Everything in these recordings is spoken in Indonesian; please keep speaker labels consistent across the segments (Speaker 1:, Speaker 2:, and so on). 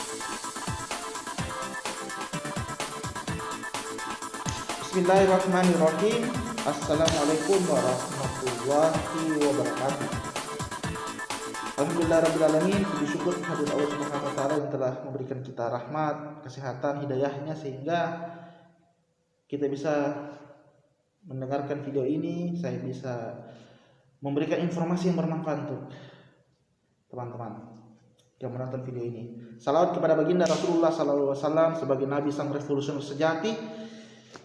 Speaker 1: Bismillahirrahmanirrahim. Assalamualaikum warahmatullahi wabarakatuh. Alhamdulillahirrahmanirrahim. Puji syukur kehadirat Allah Subhanahu wa taala yang telah memberikan kita rahmat, kesehatan, hidayahnya sehingga kita bisa mendengarkan video ini, saya bisa memberikan informasi yang bermanfaat untuk teman-teman yang menonton video ini. Salawat kepada baginda Rasulullah SAW sebagai nabi sang revolusioner sejati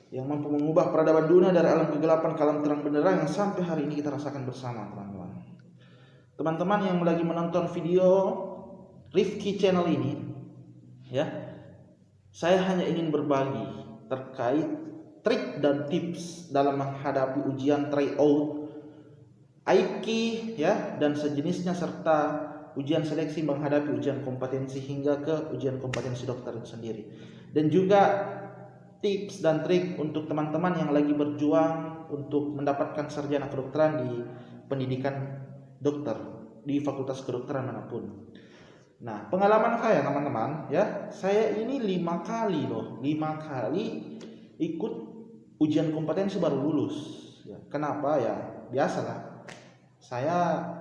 Speaker 1: yang mampu mengubah peradaban dunia dari alam kegelapan ke alam terang benderang yang sampai hari ini kita rasakan bersama, teman-teman. Teman-teman yang lagi menonton video Rifki channel ini, ya, saya hanya ingin berbagi terkait trik dan tips dalam menghadapi ujian tryout, IPK, ya, dan sejenisnya serta ujian seleksi menghadapi ujian kompetensi hingga ke ujian kompetensi dokter itu sendiri. Dan juga tips dan trik untuk teman-teman yang lagi berjuang untuk mendapatkan sarjana kedokteran di pendidikan dokter di fakultas kedokteran manapun. Nah, pengalaman saya, teman-teman, ya, saya ini 5 kali ikut ujian kompetensi baru lulus. Ya, kenapa? Ya, biasalah. Saya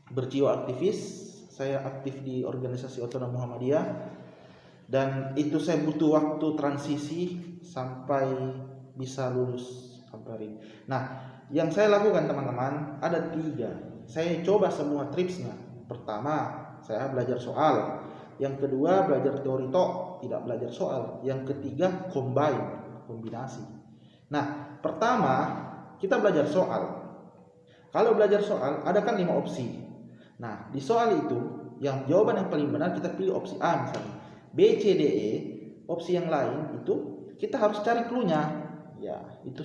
Speaker 1: berjiwa aktivis, saya aktif di organisasi Otonom Muhammadiyah. Dan itu saya butuh waktu transisi sampai bisa lulus sampai hari ini. Nah, yang saya lakukan, teman-teman, ada 3. Saya coba semua tripsnya. Pertama, saya belajar soal. Yang kedua, belajar teori tok, tidak belajar soal. Yang ketiga, kombinasi. Nah, pertama, kita belajar soal. Kalau belajar soal, ada kan 5 opsi. Nah, di soal itu, yang jawaban yang paling benar kita pilih opsi A misalnya. B, C, D, E, opsi yang lain itu kita harus cari clue-nya. Ya, itu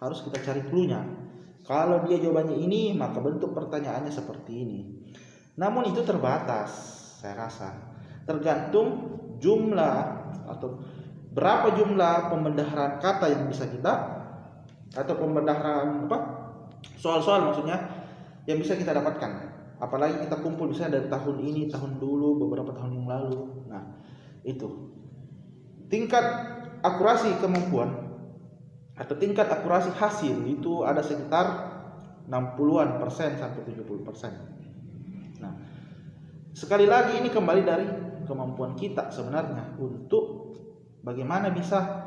Speaker 1: harus kita cari clue-nya. Kalau dia jawabannya ini, maka bentuk pertanyaannya seperti ini. Namun itu terbatas, saya rasa. Tergantung jumlah atau berapa jumlah pembendaharaan kata yang bisa kita, atau pembendaharaan soal-soal maksudnya yang bisa kita dapatkan. Apalagi kita kumpul misalnya dari tahun ini, tahun dulu, beberapa tahun yang lalu. Nah, itu tingkat akurasi kemampuan atau tingkat akurasi hasil itu ada sekitar 60% sampai 70%. Nah, sekali lagi ini kembali dari kemampuan kita sebenarnya untuk bagaimana bisa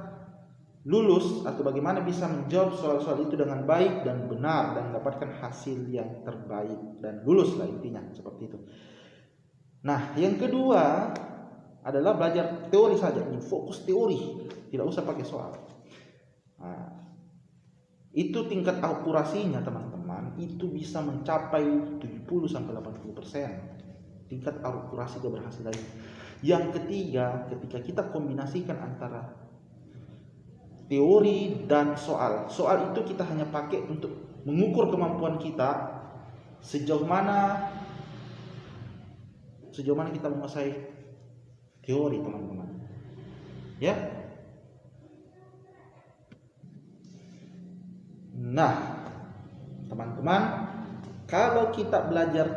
Speaker 1: lulus atau bagaimana bisa menjawab soal-soal itu dengan baik dan benar dan mendapatkan hasil yang terbaik dan lulus lah, intinya seperti itu. Nah, yang kedua adalah belajar teori saja, ini fokus teori, tidak usah pakai soal. Nah, itu tingkat akurasinya, teman-teman, itu bisa mencapai 70-80% tingkat akurasi keberhasilan. Yang ketiga, ketika kita kombinasikan antara teori dan soal itu kita hanya pakai untuk mengukur kemampuan kita sejauh mana kita menguasai teori, teman-teman, ya. Nah, teman-teman, kalau kita belajar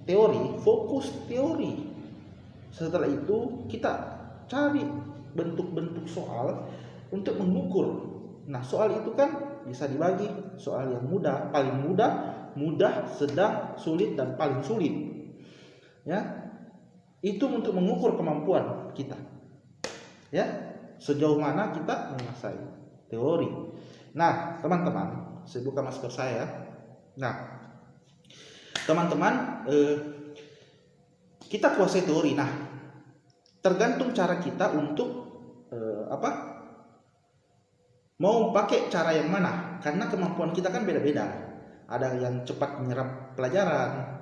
Speaker 1: teori, fokus teori. Setelah itu kita cari bentuk-bentuk soal untuk mengukur. Nah, soal itu kan bisa dibagi soal yang mudah, paling mudah, sedang, sulit, dan paling sulit, ya. Itu untuk mengukur kemampuan kita, ya, sejauh mana kita menguasai teori. Nah, teman-teman, saya buka masker saya. Nah, teman-teman, kita kuasai teori. Nah, tergantung cara kita untuk mau pakai cara yang mana, karena kemampuan kita kan beda-beda. Ada yang cepat menyerap pelajaran,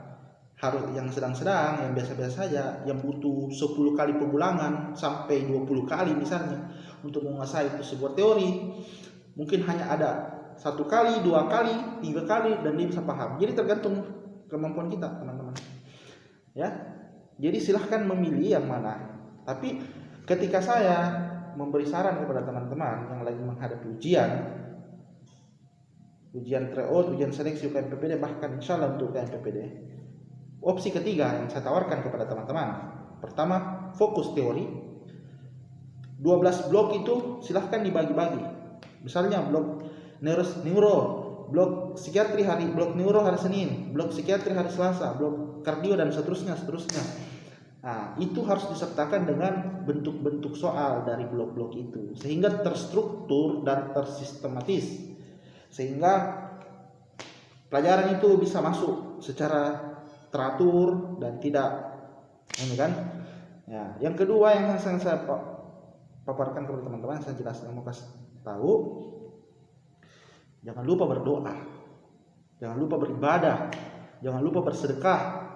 Speaker 1: harus yang sedang-sedang, yang biasa-biasa saja, yang butuh 10 kali pengulangan sampai 20 kali misalnya untuk menguasai itu sebuah teori. Mungkin hanya ada 1 kali, 2 kali, 3 kali dan dia bisa paham. Jadi tergantung kemampuan kita, teman-teman, ya. Jadi silahkan memilih yang mana. Tapi ketika saya memberi saran kepada teman-teman yang lagi menghadapi ujian tryout, ujian seleksi UKM PPD, bahkan insya Allah untuk UKM PPD, opsi ketiga yang saya tawarkan kepada teman-teman, Pertama, fokus teori. 12 blok itu silahkan dibagi-bagi. Misalnya blok neuro, blok psikiatri blok neuro hari Senin, blok psikiatri hari Selasa, blok kardio dan seterusnya. Nah, itu harus disertakan dengan bentuk-bentuk soal dari blok-blok itu sehingga terstruktur dan tersistematis, sehingga pelajaran itu bisa masuk secara teratur dan tidak ini kan. Ya, yang kedua yang saya paparkan kepada teman-teman, saya jelaskan, mau kasih tahu, jangan lupa berdoa, jangan lupa beribadah, jangan lupa bersedekah.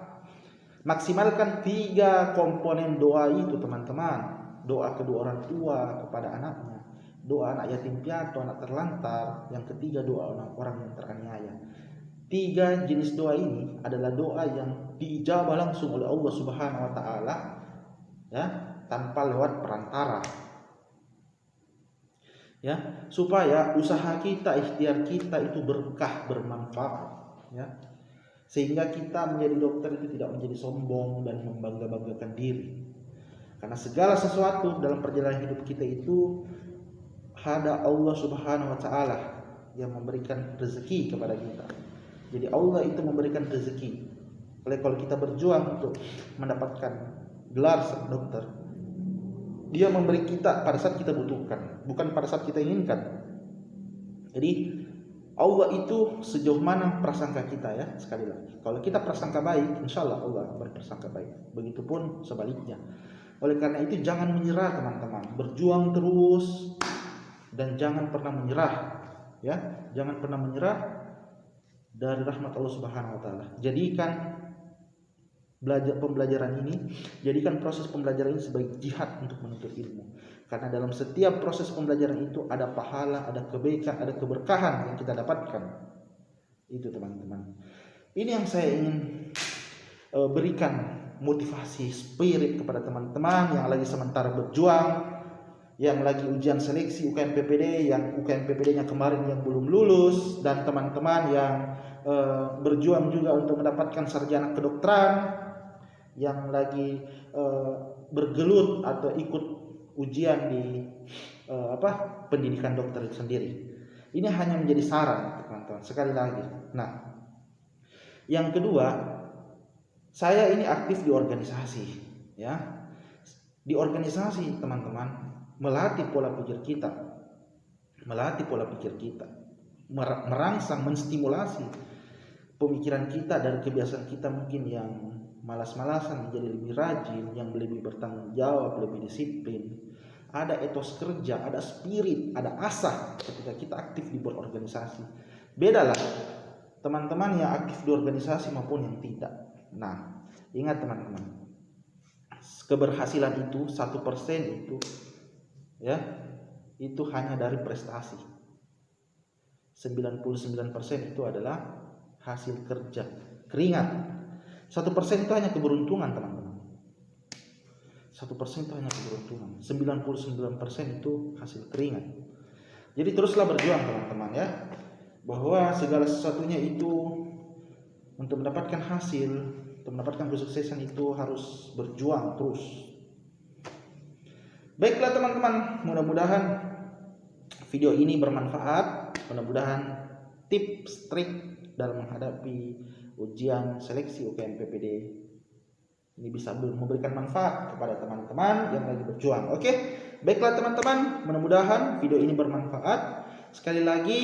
Speaker 1: Maksimalkan 3 komponen doa itu teman-teman. Doa kedua orang tua kepada anaknya, doa anak yatim piatu, anak terlantar, yang ketiga doa orang yang teraniaya. 3 jenis doa ini adalah doa yang diijabah langsung oleh Allah Subhanahu wa taala, ya, tanpa lewat perantara. Ya, supaya usaha kita, ikhtiar kita itu berkah, bermanfaat, ya. Sehingga kita menjadi dokter itu tidak menjadi sombong dan membangga-banggakan diri. Karena segala sesuatu dalam perjalanan hidup kita itu ada Allah Subhanahu wa taala yang memberikan rezeki kepada kita. Jadi Allah itu memberikan rezeki. Oleh kalau kita berjuang untuk mendapatkan gelar dokter, Dia memberi kita pada saat kita butuhkan, bukan pada saat kita inginkan. Jadi Allah itu sejauh mana prasangka kita, ya. Sekali lagi, kalau kita prasangka baik, insya Allah Allah berprasangka baik. Begitupun sebaliknya. Oleh karena itu jangan menyerah teman-teman, berjuang terus dan jangan pernah menyerah, ya. Jangan pernah menyerah dari rahmat Allah Subhanahu wa taala. Jadikan pembelajaran ini, jadikan proses pembelajaran ini sebagai jihad untuk menuntut ilmu. Karena dalam setiap proses pembelajaran itu ada pahala, ada kebaikan, ada keberkahan yang kita dapatkan. Itu teman-teman. Ini yang saya ingin berikan motivasi, spirit kepada teman-teman yang lagi sementara berjuang, yang lagi ujian seleksi UKM PPD, yang UKM PPD-nya kemarin yang belum lulus, dan teman-teman yang berjuang juga untuk mendapatkan sarjana kedokteran, yang lagi bergelut atau ikut ujian di pendidikan dokter itu sendiri. Ini hanya menjadi saran teman-teman, sekali lagi. Nah, yang kedua, saya ini aktif di organisasi, ya. Di organisasi teman-teman melatih pola pikir kita, merangsang, menstimulasi pemikiran kita dari kebiasaan kita mungkin yang malas-malasan menjadi lebih rajin, yang lebih bertanggung jawab, lebih disiplin. Ada etos kerja, ada spirit, ada asah ketika kita aktif di berorganisasi. Bedalah teman-teman yang aktif di organisasi maupun yang tidak. Nah, ingat teman-teman, keberhasilan itu 1% itu, ya, itu hanya dari prestasi. 99% itu adalah hasil kerja, keringat. 1% itu hanya keberuntungan teman-teman. 1% itu hanya keberuntungan. 99% itu hasil keringat. Jadi teruslah berjuang teman-teman, ya. Bahwa segala sesuatunya itu untuk mendapatkan hasil, untuk mendapatkan kesuksesan itu harus berjuang terus. Baiklah teman-teman, mudah-mudahan video ini bermanfaat. Mudah-mudahan tips trik dalam menghadapi ujian seleksi UKM PPD ini bisa memberikan manfaat kepada teman-teman yang lagi berjuang. Oke, baiklah teman-teman, mudah-mudahan video ini bermanfaat. Sekali lagi,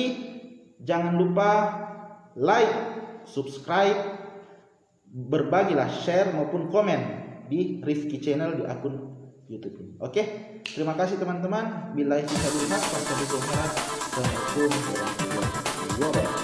Speaker 1: jangan lupa like, subscribe, berbagilah, share maupun komen di Rifki Channel di akun YouTube ini. Oke, terima kasih teman-teman. Billahi taufiq wal hidayah. Assalamualaikum warahmatullahi wabarakatuh.